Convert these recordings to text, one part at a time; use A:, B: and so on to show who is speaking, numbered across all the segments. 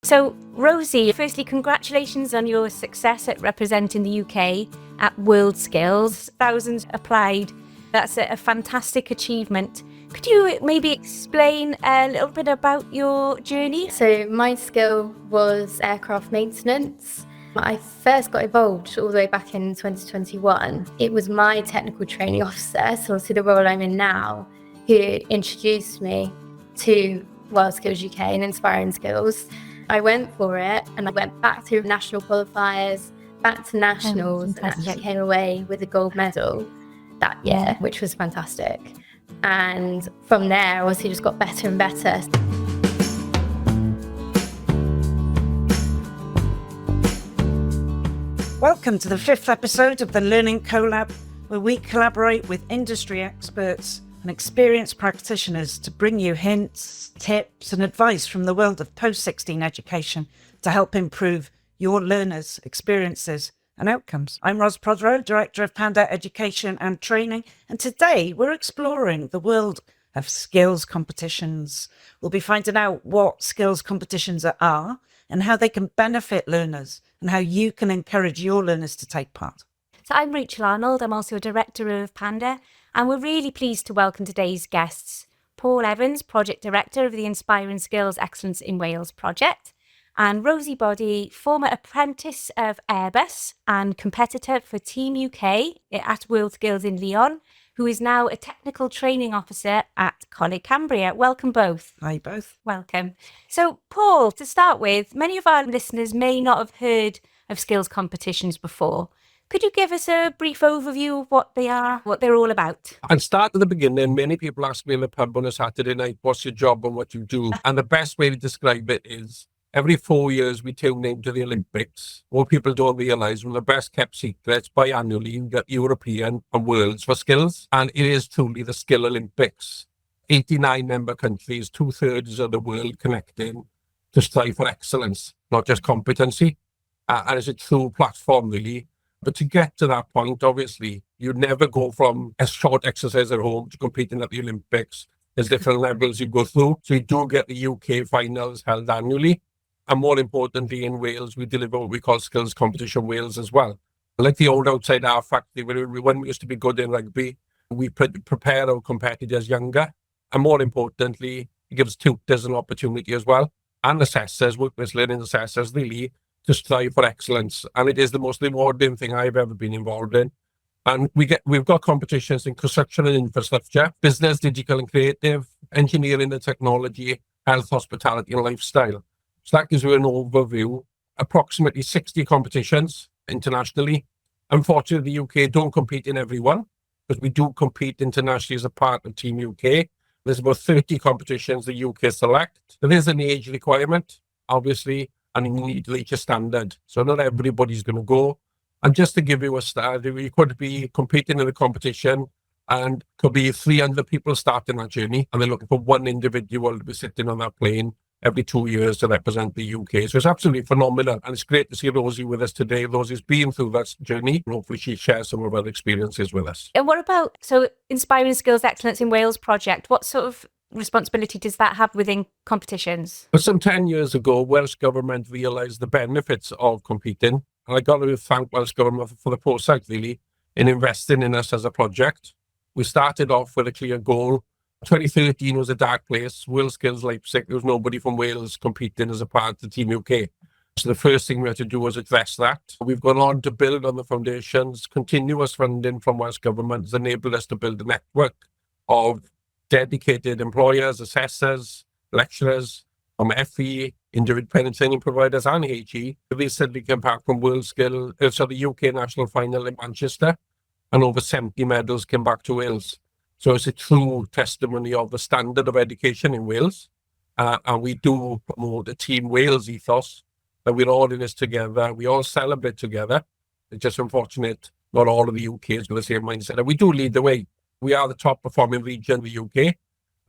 A: So, Rosie, firstly, congratulations on your success at representing the UK at WorldSkills. Thousands applied. That's a fantastic achievement. Could you maybe explain a little bit about your journey?
B: So my skill was aircraft maintenance. I first got involved all the way back in 2021. It was my technical training officer, so obviously the role I'm in now, who introduced me to WorldSkills UK and Inspiring Skills. I went for it and I went back through national qualifiers, back to nationals, and actually came away with a gold medal that year, which was fantastic. And from there, obviously, just got better and better.
C: Welcome to the 5th episode of the Learning Collab, where we collaborate with industry experts and experienced practitioners to bring you hints, tips and advice from the world of post-16 education to help improve your learners' experiences and outcomes. I'm Ros Protheroe, Director of Panda Education and Training, and today we're exploring the world of skills competitions. We'll be finding out what skills competitions are and how they can benefit learners and how you can encourage your learners to take part.
A: So I'm Rachel Arnold, I'm also a Director of Panda, and we're really pleased to welcome today's guests, Paul Evans, Project Director of the Inspiring Skills Excellence in Wales project, and Rosie Boddy, former apprentice of Airbus and competitor for Team UK at WorldSkills in Lyon, who is now a technical training officer at Coleg Cambria. Welcome both.
C: Hi both.
A: Welcome. So Paul, to start with, many of our listeners may not have heard of skills competitions before. Could you give us a brief overview of what they are, what they're all about?
D: I'll start at the beginning. Many people ask me in the pub on a Saturday night, what's your job and what you do? And the best way to describe it is every 4 years we tune into the Olympics. What people don't realise, one of the best kept secrets biannually, you get European and Worlds for skills. And it is truly the Skill Olympics. 89 member countries, 2/3 of the world connecting to strive for excellence, not just competency. And it's a true platform, really. But to get to that point, obviously, you never go from a short exercise at home to competing at the Olympics. There's different levels you go through. So you do get the UK finals held annually. And more importantly, in Wales, we deliver what we call Skills Competition Wales as well. Like the old outside our factory, when we used to be good in rugby, we prepare our competitors younger. And more importantly, it gives tutors an opportunity as well. And assessors, work-based learning assessors, really, to strive for excellence. And it is the most rewarding thing I've ever been involved in. And we've got competitions in construction and infrastructure, business, digital and creative, engineering and technology, health, hospitality and lifestyle. So that gives you an overview. Approximately 60 competitions internationally. Unfortunately, the UK don't compete in every one, but we do compete internationally as a part of Team UK. There's about 30 competitions the UK select. There is an age requirement, obviously, and you need to reach a standard. So not everybody's going to go. And just to give you a start, you could be competing in a competition and could be 300 people starting that journey, and they're looking for one individual to be sitting on that plane every 2 years to represent the UK. So it's absolutely phenomenal. And it's great to see Rosie with us today. Rosie's been through that journey. And hopefully she shares some of her experiences with us.
A: And what about, Inspiring Skills Excellence in Wales project, what sort of responsibility does that have within competitions?
D: But some 10 years ago, Welsh Government realised the benefits of competing. And I got to thank Welsh Government for the foresight, really, in investing in us as a project. We started off with a clear goal. 2013 was a dark place. WorldSkills Leipzig, there was nobody from Wales competing as a part of Team UK. So the first thing we had to do was address that. We've gone on to build on the foundations. Continuous funding from Welsh Government has enabled us to build a network of dedicated employers, assessors, lecturers from FE, independent training providers and HE. We recently came back from the UK national final in Manchester, and over 70 medals came back to Wales. So it's a true testimony of the standard of education in Wales. And we do promote a Team Wales ethos, that we're all in this together. We all celebrate together. It's just unfortunate not all of the UK has got the same mindset. And we do lead the way. We are the top performing region in the UK.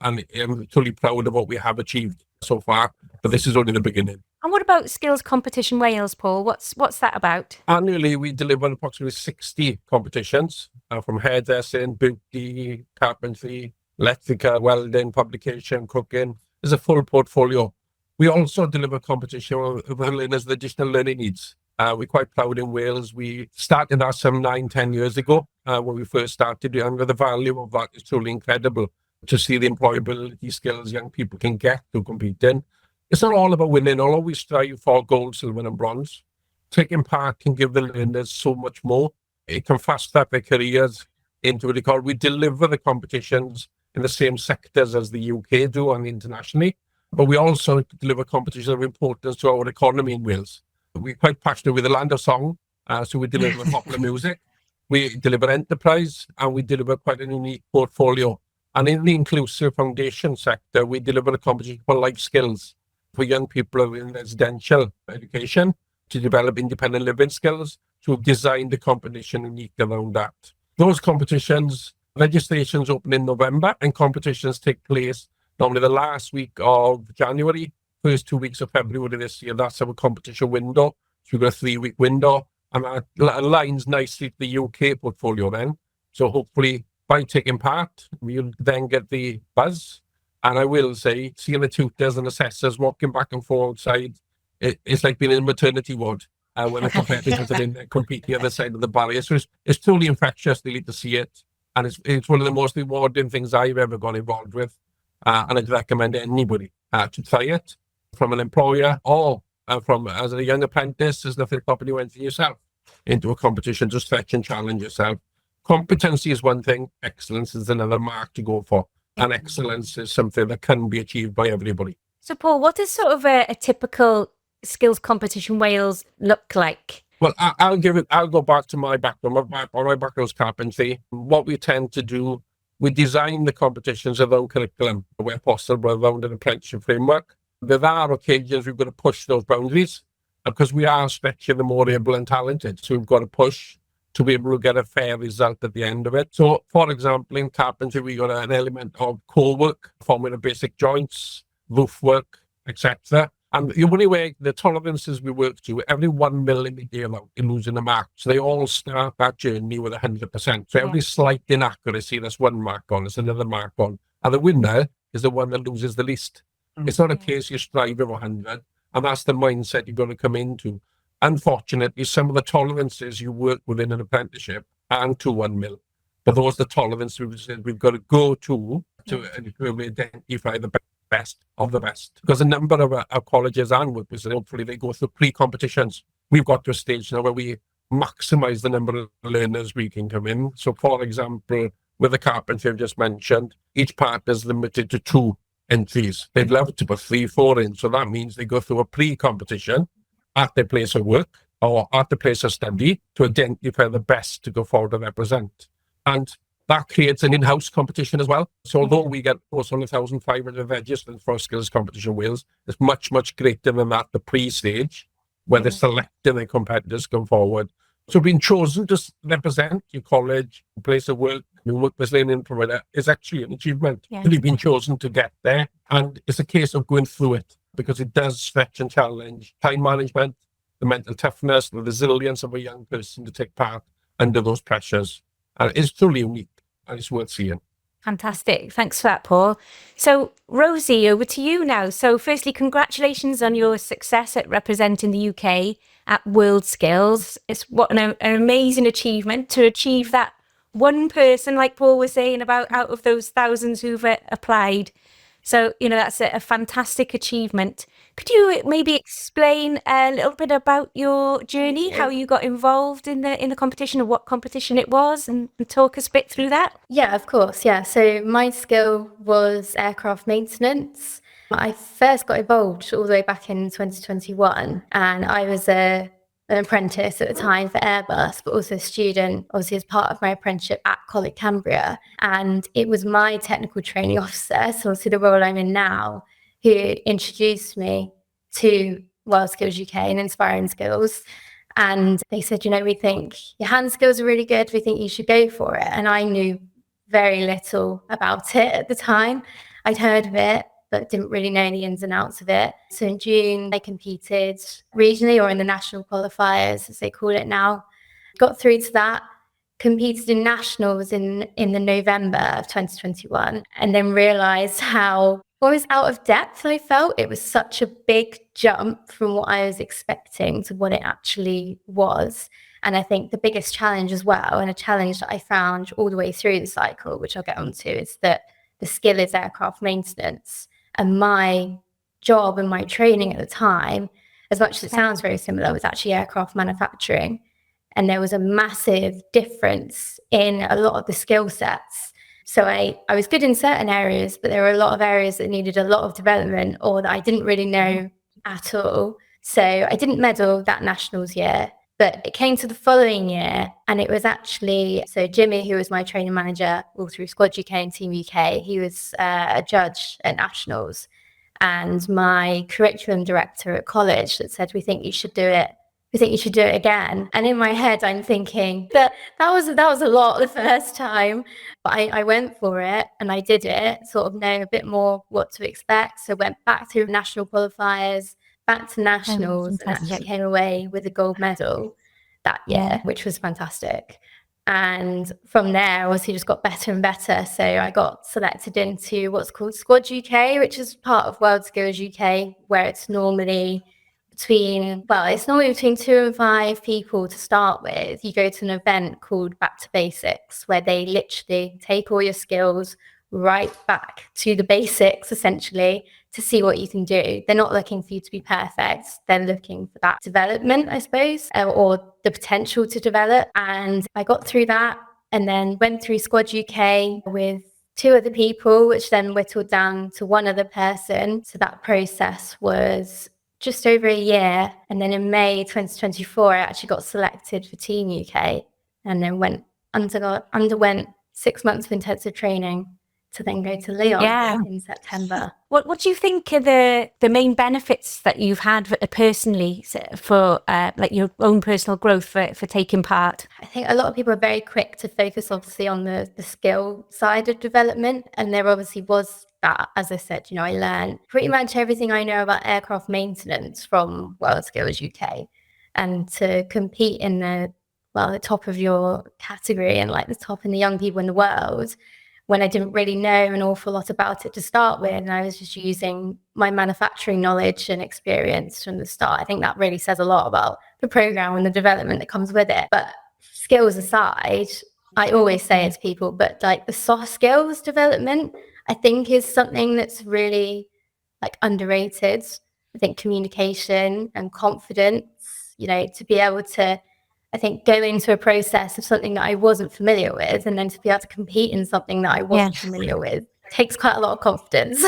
D: And I'm truly proud of what we have achieved so far. But this is only the beginning.
A: And what about Skills Competition Wales, Paul? What's that about?
D: Annually, we deliver approximately 60 competitions from hairdressing, beauty, carpentry, electrical, welding, publication, cooking. There's a full portfolio. We also deliver competition with learners with additional learning needs. We're quite proud in Wales. We started that some 9-10 years ago when we first started, and the value of that is truly incredible to see the employability skills young people can get to compete in. It's not all about winning, although we strive for gold, silver and bronze. Taking part can give the learners so much more. It can fast track their careers into what they call, we deliver the competitions in the same sectors as the UK do and internationally, but we also deliver competitions of importance to our economy in Wales. We're quite passionate with the land of song, so we deliver popular music, we deliver enterprise, and we deliver quite a unique portfolio. And in the inclusive foundation sector, we deliver a competition for life skills for young people in residential education to develop independent living skills. So we've designed the competition unique around that. Those competitions, registrations open in November, and competitions take place normally the last week of January, first 2 weeks of February this year. That's our competition window. So we've got a 3-week window, and that aligns nicely to the UK portfolio then. So hopefully by taking part, we'll then get the buzz. And I will say, seeing the tutors and assessors walking back and forth outside, it's like being in a maternity ward when the competitors are in there competing the other side of the barrier. So it's totally infectious, really, to see it. And it's one of the most rewarding things I've ever got involved with. And I'd recommend anybody to try it, from an employer or from as a young apprentice. There's nothing stopping you entering yourself into a competition to stretch and challenge yourself. Competency is one thing, excellence is another mark to go for. And excellence is something that can be achieved by everybody.
A: So, Paul, what does sort of a typical skills competition Wales look like?
D: Well, I'll go back to my background. My background is carpentry. What we tend to do, we design the competitions around curriculum where possible, around an apprenticeship framework. There are occasions we've got to push those boundaries because we are stretching the more able and talented. So we've got to push to be able to get a fair result at the end of it. So, for example, in carpentry, we got an element of core work, forming of basic joints, roof work, etc. And the only way, the tolerances we work to, every 1 millimetre out in losing a mark. So they all start that journey with 100%. So every slight inaccuracy, there's one mark on, there's another mark on. And the winner is the one that loses the least. It's not a case you strive for 100, and that's the mindset you've got to come into. Unfortunately, some of the tolerances you work within an apprenticeship aren't to 1 mil. But those are the tolerances we've got to go to identify the best of the best. Because a number of our colleges and workplaces, hopefully they go through pre-competitions. We've got to a stage now where we maximise the number of learners we can come in. So, for example, with the carpentry I've just mentioned, each partner is limited to 2 entries. They'd love to put 3-4 in. So that means they go through a pre-competition at their place of work or at the place of study to identify the best to go forward and represent. And that creates an in-house competition as well. So although we get 1,500 registered for skills competition Wales, it's much, much greater than that, the pre-stage, where they're selecting their competitors come forward. So being chosen to represent your college, place of work, your workplace learning provider is actually an achievement. You've been chosen to get there. And it's a case of going through it, because it does stretch and challenge time management, the mental toughness, the resilience of a young person to take part under those pressures. And it's truly unique and it's worth seeing.
A: Fantastic. Thanks for that, Paul. So, Rosie, over to you now. So, firstly, congratulations on your success at representing the UK at WorldSkills. It's what an amazing achievement to achieve that one person, like Paul was saying, about out of those thousands who've applied. So, that's a fantastic achievement. Could you maybe explain a little bit about your journey, how you got involved in the competition, or what competition it was, and talk us a bit through that?
B: Yeah, of course. Yeah. So my skill was aircraft maintenance. I first got involved all the way back in 2021, and I was an apprentice at the time for Airbus, but also a student, obviously as part of my apprenticeship at College Cambria. And it was my technical training officer, so obviously the role I'm in now, who introduced me to WorldSkills UK and Inspiring Skills. And they said, we think your hand skills are really good. We think you should go for it. And I knew very little about it at the time. I'd heard of it, but didn't really know the ins and outs of it. So in June, I competed regionally, or in the national qualifiers, as they call it now. Got through to that, competed in nationals in the November of 2021, and then realised how almost out of depth. I felt it was such a big jump from what I was expecting to what it actually was. And I think the biggest challenge as well, and a challenge that I found all the way through the cycle, which I'll get onto, is that the skill is aircraft maintenance. And my job and my training at the time, as much as it sounds very similar, was actually aircraft manufacturing. And there was a massive difference in a lot of the skill sets. So I was good in certain areas, but there were a lot of areas that needed a lot of development or that I didn't really know at all. So I didn't medal that nationals year, but it came to the following year and it was actually, so Jimmy, who was my training manager all through Squad UK and Team UK, he was a judge at nationals, and my curriculum director at college that said, we think you should do it again. And in my head, I'm thinking that was a lot the first time, but I went for it and I did it, sort of knowing a bit more what to expect. So went back through national qualifiers, back to nationals, and actually came away with a gold medal that year, which was fantastic. And from there, obviously, just got better and better. So I got selected into what's called Squad UK, which is part of WorldSkills UK, where it's normally between 2 and 5 people to start with. You go to an event called Back to Basics, where they literally take all your skills right back to the basics, essentially, to see what you can do. They're not looking for you to be perfect. They're looking for that development, I suppose, or the potential to develop. And I got through that and then went through Squad UK with 2 other people, which then whittled down to 1 other person. So that process was just over a year. And then in May 2024, I actually got selected for Team UK and then underwent 6 months of intensive training to then go to Lyon in September.
A: What do you think are the main benefits that you've had personally for like your own personal growth for taking part?
B: I think a lot of people are very quick to focus obviously on the skill side of development, and there obviously was that. As I said, I learned pretty much everything I know about aircraft maintenance from WorldSkills UK, and to compete in the top of your category and like the top in the young people in the world, when I didn't really know an awful lot about it to start with, and I was just using my manufacturing knowledge and experience from the start. I think that really says a lot about the program and the development that comes with it. But skills aside, I always say it to people, but like the soft skills development, I think is something that's really like underrated. I think communication and confidence, to be able to, I think, go into a process of something that I wasn't familiar with, and then to be able to compete in something that I wasn't familiar with takes quite a lot of confidence.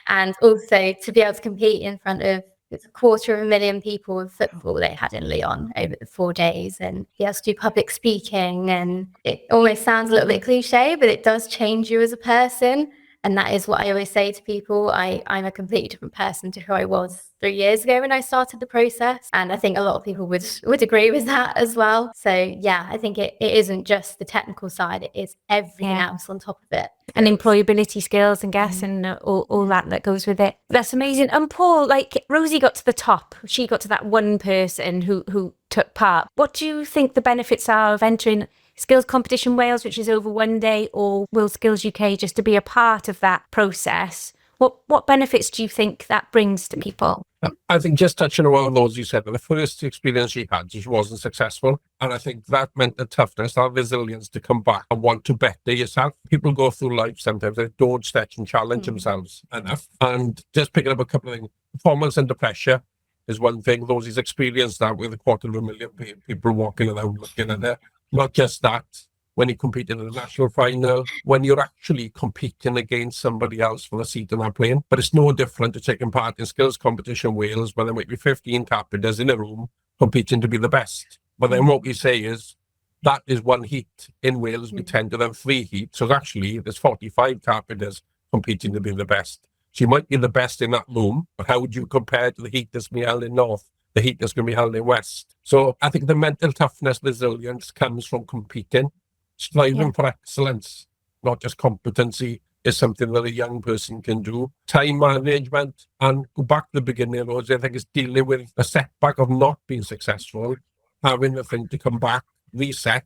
B: And also to be able to compete in front of 250,000 people in football they had in Lyon over the 4 days, and he has to do public speaking, and it almost sounds a little bit cliche, but it does change you as a person. And that is what I always say to people. I'm a completely different person to who I was 3 years ago when I started the process. And I think a lot of people would agree with that as well. So yeah, I think it isn't just the technical side, it is everything else on top of it.
A: And employability skills and and all that goes with it. That's amazing. And Paul, like Rosie got to the top. She got to that one person who took part. What do you think the benefits are of entering Skills Competition Wales, which is over 1 day, or WorldSkills UK, just to be a part of that process? What benefits do you think that brings to people?
D: I think just touching on what Rosie said, the first experience she had, she wasn't successful. And I think that meant the toughness, that resilience to come back and want to better yourself. People go through life sometimes, they don't stretch and challenge themselves enough. And just picking up a couple of things, performance under pressure is one thing. Rosie's experienced that with 250,000 people walking around looking at her. Not just that, when you compete in the national final, when you're actually competing against somebody else for a seat in that plane. But it's no different to taking part in Skills Competition Wales, where there might be 15 carpenters in a room competing to be the best. But then what we say is, that is one heat. In Wales, we tend to have 3 heats. So actually, there's 45 carpenters competing to be the best. So you might be the best in that room, but how would you compare to the heat that's going to be held in North? The heat that's going to be held in West. So I think the mental toughness, resilience comes from competing, striving for excellence, not just competency, is something that a young person can do. Time management, and go back to the beginning, Rosie, I think it's dealing with a setback of not being successful, having the thing to come back, reset,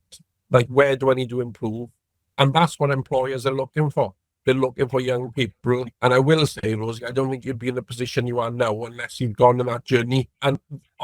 D: like where do I need to improve? And that's what employers are looking for. They're looking for young people. And I will say, Rosie, I don't think you'd be in the position you are now unless you've gone on that journey. And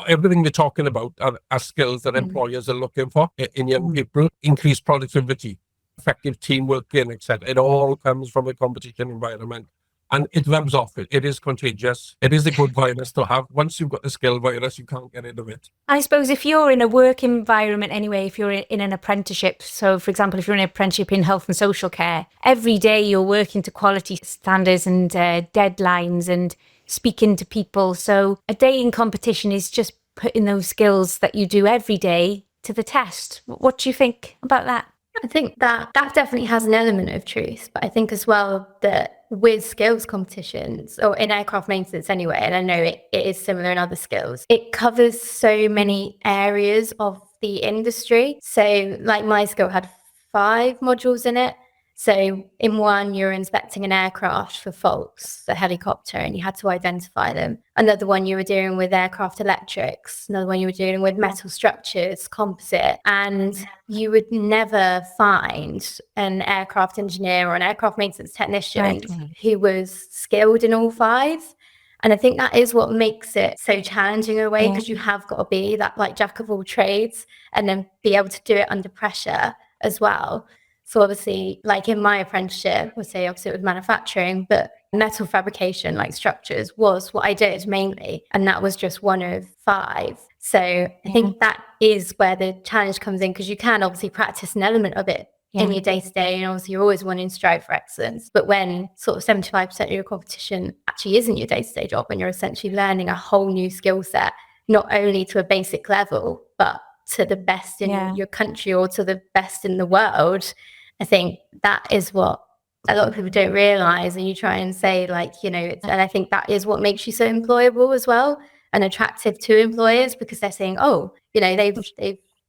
D: everything we're talking about are skills that employers are looking for in young people. Increased productivity, effective team working, etc. It all comes from a competition environment. And it rubs off. It is contagious. It is a good virus to have. Once you've got the skill virus, you can't get rid of it.
A: I suppose if you're in a work environment anyway, if you're in an apprenticeship, so for example, if you're in an apprenticeship in health and social care, every day you're working to quality standards and deadlines and speaking to people. So a day in competition is just putting those skills that you do every day to the test. What do you think about that?
B: I think that definitely has an element of truth, but I think as well that with skills competitions, or in aircraft maintenance anyway, and I know it is similar in other skills, it covers so many areas of the industry. So like my skill had 5 modules in it. So in one, you're inspecting an aircraft for faults, the helicopter, and you had to identify them. Another one, you were dealing with aircraft electrics. Another one, you were dealing with metal structures, composite. And you would never find an aircraft engineer or an aircraft maintenance technician who was skilled in all 5. And I think that is what makes it so challenging in a way, because you have got to be that like jack of all trades and then be able to do it under pressure as well. So obviously, like in my apprenticeship, we'll say obviously it was manufacturing, but metal fabrication, like structures, was what I did mainly. And that was just one of 5. So I think that is where the challenge comes in, because you can obviously practice an element of it in your day-to-day, and obviously you're always wanting to strive for excellence. But when sort of 75% of your competition actually isn't your day-to-day job, and you're essentially learning a whole new skill set, not only to a basic level, but to the best in your country or to the best in the world, I think that is what a lot of people don't realize. And you try and say, like, you know, and I think that is what makes you so employable as well and attractive to employers, because they're saying, oh, you know,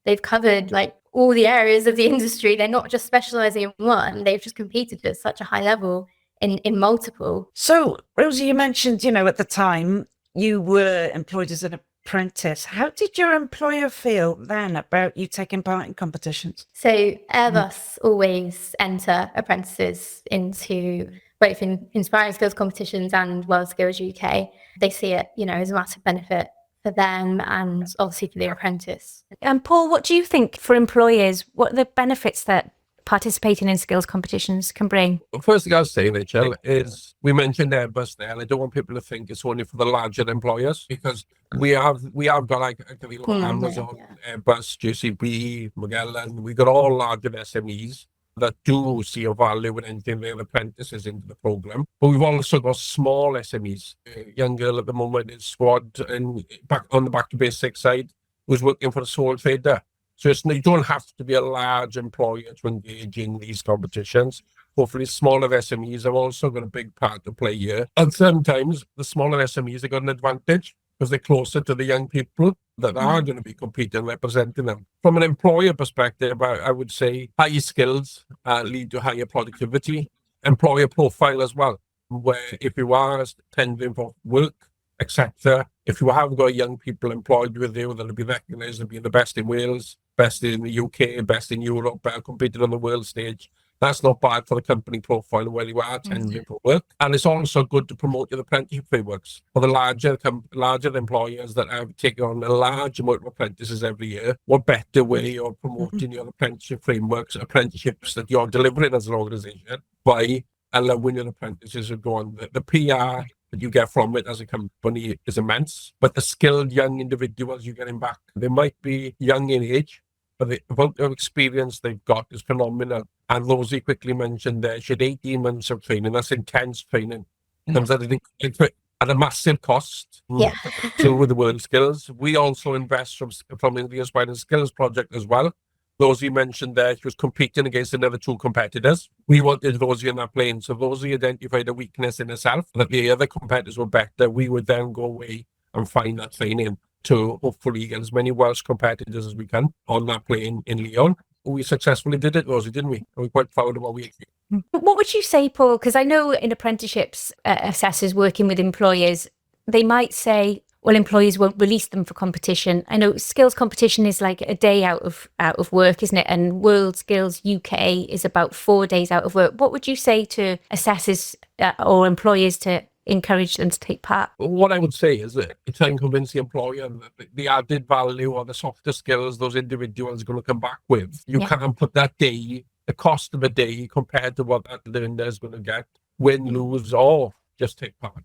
B: they've covered like all the areas of the industry. They're not just specializing in one. They've just competed at such a high level in multiple.
C: So, Rosie, you mentioned, you know, at the time you were employed as an apprentice. How did your employer feel then about you taking part in competitions?
B: So Airbus always enter apprentices into both Inspiring Skills competitions and WorldSkills UK. They see it, you know, as a massive benefit for them and obviously for the apprentice.
A: And Paul, what do you think for employers? What are the benefits that participating in skills competitions can bring?
D: Well, first thing I'll say, Rachel, is we mentioned Airbus there, and I don't want people to think it's only for the larger employers, because we have got like Amazon, Airbus, JCB, Magellan. We got all larger SMEs that do see a value in entering their apprentices into the program. But we've also got small SMEs. A young girl at the moment is squad and back on the back to basic side who's working for a sole trader. So you don't have to be a large employer to engage in these competitions. Hopefully, smaller SMEs have also got a big part to play here. And sometimes the smaller SMEs have got an advantage because they're closer to the young people that are going to be competing and representing them. From an employer perspective, I would say higher skills lead to higher productivity. Employer profile as well, where if you are tendering for work, etc., if you have got young people employed with you that'll be recognised as being the best in Wales, best in the UK, best in Europe, competing on the world stage, that's not bad for the company profile where you are tendering for work. And it's also good to promote your apprenticeship frameworks for the larger employers that have taken on a large amount of apprentices every year. What better way of promoting your apprenticeship frameworks, apprenticeships that you're delivering as an organisation by allowing your apprentices to go on the PR that you get from it as a company is immense, but the skilled young individuals you're getting back, they might be young in age, but the amount of experience they've got is phenomenal. And Rosie quickly mentioned there, she had 18 months of training. That's intense training. Comes at a massive cost to the WorldSkills. We also invest from the Inspiring Skills project as well. Rosie mentioned there she was competing against another 2 competitors. We wanted Rosie in that plane. So Rosie identified a weakness in herself, that the other competitors were better. We would then go away and find that training to hopefully get as many Welsh competitors as we can on that plane in Lyon. We successfully did it, Rosie, didn't we? And we're quite proud of what we achieved.
A: What would you say, Paul? Because I know in apprenticeships, assessors working with employers, they might say, well, employers won't release them for competition. I know skills competition is like a day out of work, isn't it? And WorldSkills UK is about 4 days out of work. What would you say to assessors or employers to encourage them to take part?
D: What I would say is that try and convince the employer that the added value or the softer skills those individuals are going to come back with. You can't put that day, the cost of a day compared to what that learner is going to get, win, lose, or just take part.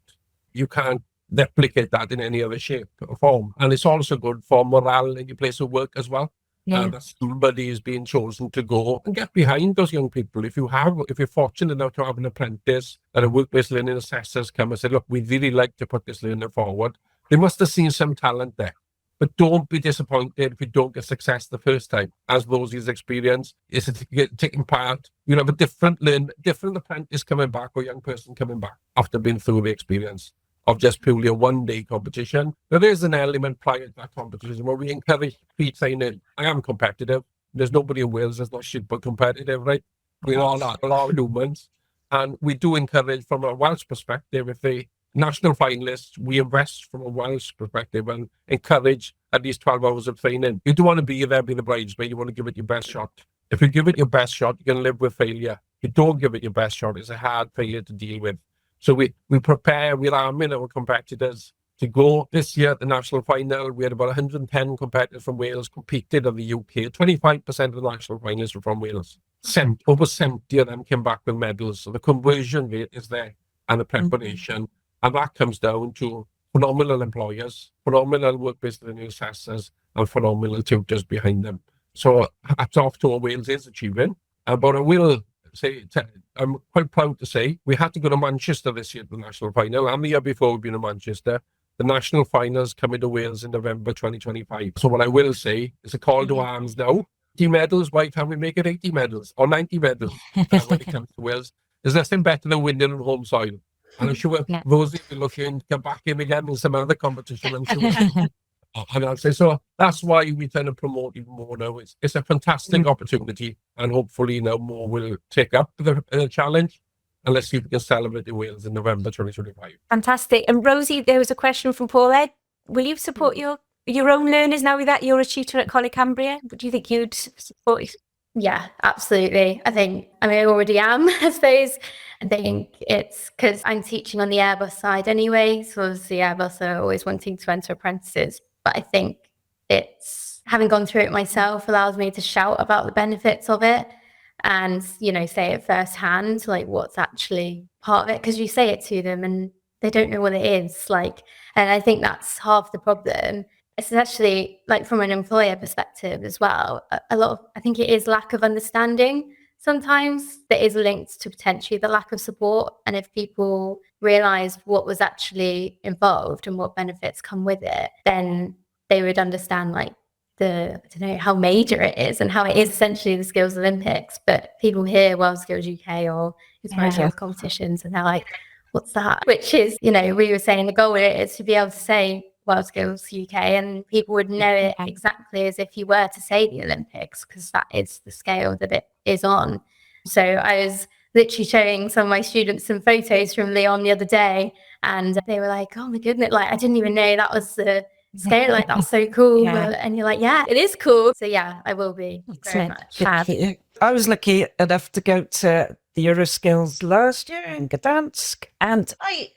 D: You can't replicate that in any other shape or form. And it's also good for morale in your place of work as well. That somebody is being chosen to go and get behind those young people. If you're fortunate enough to have an apprentice that a work-based learning assessors come and say, look, we'd really like to put this learner forward, they must have seen some talent there. But don't be disappointed if you don't get success the first time. As Rosie's experience is taking part, you'll have a different apprentice coming back or young person coming back after being through the experience of just purely a one-day competition. There is an element prior to that competition where we encourage pre-training. I am competitive. There's nobody in Wales that's not shit but competitive, right? We all are humans. And we do encourage from a Welsh perspective, if the national finalists, we invest from a Welsh perspective and encourage at least 12 hours of training. You don't want to be there, be the bridesmaid. You want to give it your best shot. If you give it your best shot, you can live with failure. If you don't give it your best shot, it's a hard failure to deal with. So we prepare, we're arming our competitors to go. This year at the national final, we had about 110 competitors from Wales competed in the UK. 25% of the national finalists were from Wales. Over 70 of them came back with medals. So the conversion rate is there and the preparation. And that comes down to phenomenal employers, phenomenal work-based learning assessors, and phenomenal tutors behind them. So hats off to what Wales is achieving. But I will say, I'm quite proud to say, we had to go to Manchester this year at the national final, and the year before we've been in Manchester. The national finals coming to Wales in November 2025. So what I will say is a call to arms now. 80 medals, why can't we make it 80 medals or 90 medals when it comes to Wales? There's nothing better than winning on home soil. And I'm sure Rosie will be looking to come back in again in some other competition, I'm sure. And I'll say, so that's why we're trying to promote even more now. It's a fantastic opportunity, and hopefully now more will take up the challenge. And let's see if we can celebrate in Wales in November 2025.
A: Fantastic. And Rosie, there was a question from Paul Ed. Will you support your own learners now that you're a tutor at Coleg Cambria? Would you think you'd support it?
B: Yeah, absolutely. I already am, I suppose. I think it's because I'm teaching on the Airbus side anyway. So obviously Airbus are always wanting to enter apprentices. But I think it's having gone through it myself allows me to shout about the benefits of it and, say it firsthand, like what's actually part of it. Because you say it to them and they don't know what it is. And I think that's half the problem. It's actually from an employer perspective as well. I think it is lack of understanding sometimes that is linked to potentially the lack of support. And if people realize what was actually involved and what benefits come with it, then they would understand how major it is and how it is essentially the Skills Olympics. But people hear WorldSkills UK or Inspiring competitions and they're like, what's that? Which is, we were saying the goal is to be able to say WorldSkills UK and people would know it exactly as if you were to say the Olympics, because that is the scale that it is on. So I was literally showing some of my students some photos from Lyon the other day and they were like, oh my goodness, I didn't even know that was the scale, that's so cool. And you're like, yeah, it is cool. So yeah, I will be very much.
C: I was lucky enough to go to the WorldSkills last year in Gdansk, and I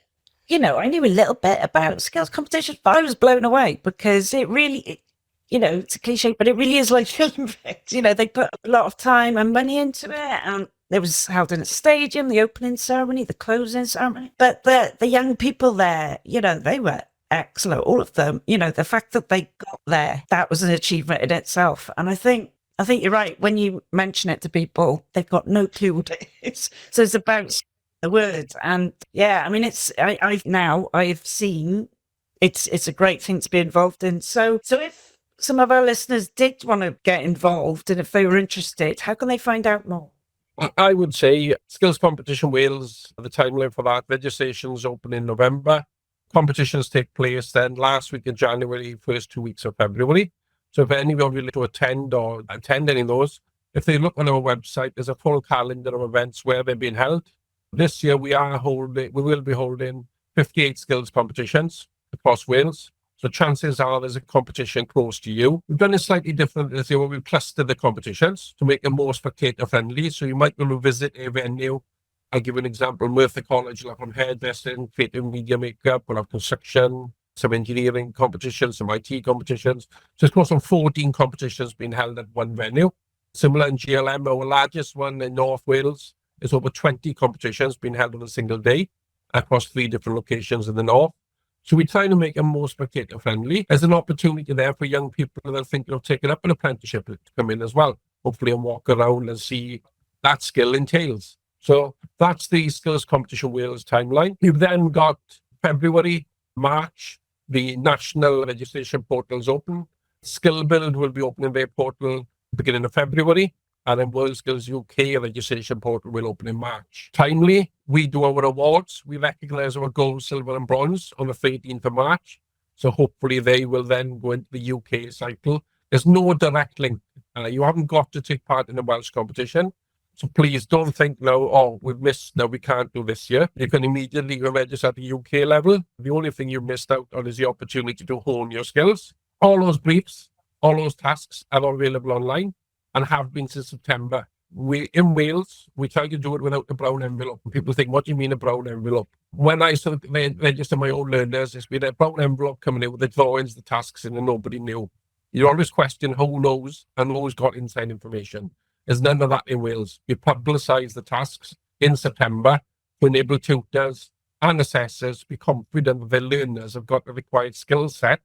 C: knew a little bit about skills competition, but I was blown away because it really, it's a cliche, but it really is like Olympics. They put a lot of time and money into it, and it was held in a stadium, the opening ceremony, the closing ceremony. But the young people there, they were excellent, all of them. The fact that they got there, that was an achievement in itself. And I think you're right. When you mention it to people, they've got no clue what it is. So it's about the word. And yeah, I've seen it's a great thing to be involved in. So if some of our listeners did want to get involved and if they were interested, how can they find out more?
D: I would say Skills Competition Wales, the timeline for that, registration's open in November. Competitions take place then last week in January, first 2 weeks of February. So if anyone would like to attend any of those, if they look on our website, there's a full calendar of events where they're being held. This year we will be holding 58 skills competitions across Wales. So chances are there's a competition close to you. We've done it slightly different this year where we've clustered the competitions to make them more spectator friendly. So you might want to visit a venue. I'll give you an example. Merthyr College will have on hairdressing, creative media makeup, we'll have construction, some engineering competitions, some IT competitions. So it's got some 14 competitions being held at one venue. Similar in GLM, our largest one in North Wales, is over 20 competitions being held on a single day across 3 different locations in the north. So we're trying to make them more spectator friendly. There's an opportunity there for young people that are thinking of taking up an apprenticeship to come in as well, hopefully, and walk around and see that skill entails. So that's the Skills Competition Wales timeline. We've then got February, March, the national registration portals open. Skill Build will be opening their portal beginning of February, and then WorldSkills UK registration portal will open in March. Timely, we do our awards. We recognise our gold, silver and bronze on the 13th of March. So hopefully they will then go into the UK cycle. There's no direct link. You haven't got to take part in the Welsh competition. So please don't think now, oh, we've missed, now we can't do this year. You can immediately go register at the UK level. The only thing you missed out on is the opportunity to hone your skills. All those briefs, all those tasks are available online and have been since September. In Wales, we try to do it without the brown envelope. People think, what do you mean a brown envelope? When I sort of register my own learners, it's been a brown envelope coming in with the drawings, the tasks, and nobody knew. You always question who knows and who's got inside information. There's none of that in Wales. We publicise the tasks in September to enable tutors and assessors be confident that their learners have got the required skill set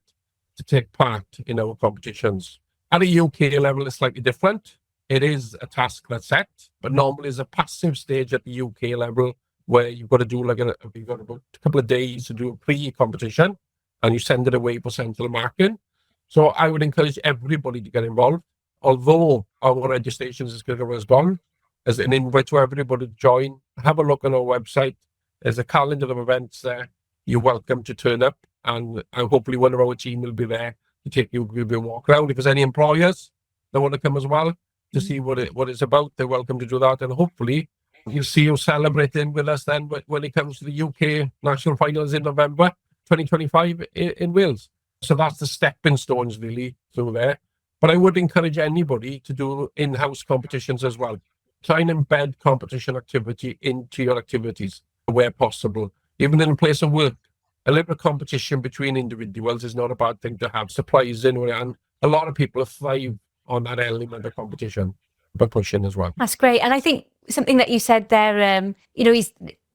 D: to take part in our competitions. At a UK level, it's slightly different. It is a task that's set, but normally there's a passive stage at the UK level where you've got to do you've got about a couple of days to do a pre-competition and you send it away for central marking. So I would encourage everybody to get involved. Although our registrations is going to go gone, as an invite to everybody to join, have a look on our website. There's a calendar of events there. You're welcome to turn up, and hopefully one of our team will be there to take you a walk around. If there's any employers that want to come as well to see what it's about, they're welcome to do that. And hopefully you'll see you celebrating with us then when it comes to the UK national finals in November 2025 in Wales. So that's the stepping stones really through there. But I would encourage anybody to do in-house competitions as well. Try and embed competition activity into your activities where possible. Even in a place of work, a little competition between individuals is not a bad thing to have. Surprising, and a lot of people thrive on that element of competition, but pushing as well.
A: That's great. And I think something that you said there,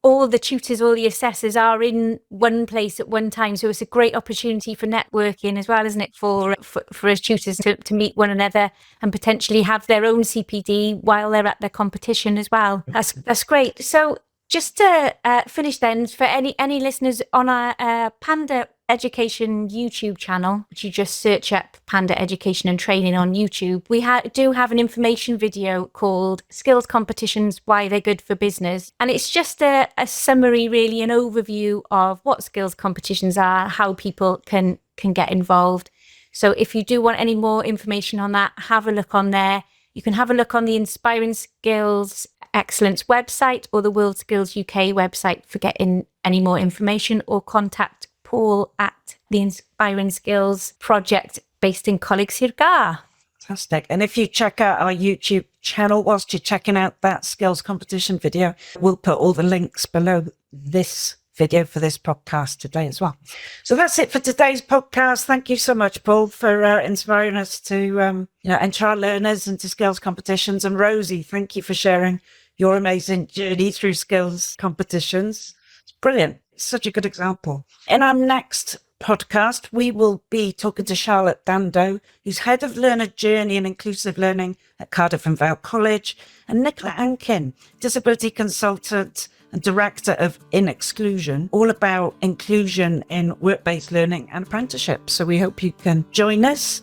A: all the tutors, all the assessors are in one place at one time. So it's a great opportunity for networking as well, isn't it, for us tutors to meet one another and potentially have their own CPD while they're at their competition as well. That's great. So just to finish then, for any listeners on our Panda Education YouTube channel, which you just search up Panda Education and Training on YouTube, we do have an information video called Skills Competitions, Why They're Good for Business. And it's just a summary, really, an overview of what skills competitions are, how people can get involved. So if you do want any more information on that, have a look on there. You can have a look on the Inspiring Skills Excellence website or the WorldSkills UK website for getting any more information, or contact Paul at the Inspiring Skills project based in Coleg Sirgar.
C: Fantastic. And if you check out our YouTube channel whilst you're checking out that skills competition video, we'll put all the links below this video for this podcast today as well. So that's it for today's podcast. Thank you so much, Paul, for inspiring us to enter our learners into skills competitions. And Rosie, thank you for sharing your amazing journey through skills competitions. It's brilliant. It's such a good example. In our next podcast, we will be talking to Charlotte Dando, who's Head of Learner Journey and Inclusive Learning at Cardiff and Vale College, and Nicola Ankin, Disability Consultant and Director of In Exclusion, all about inclusion in work-based learning and apprenticeship. So we hope you can join us.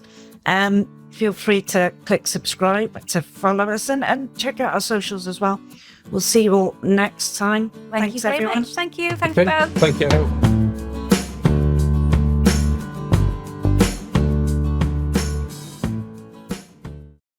C: Feel free to click subscribe to follow us and check out our socials as well. We'll see you all next time.
A: Thank you very
C: everyone.
A: much. Thank you. Thank you both.
D: Thank you.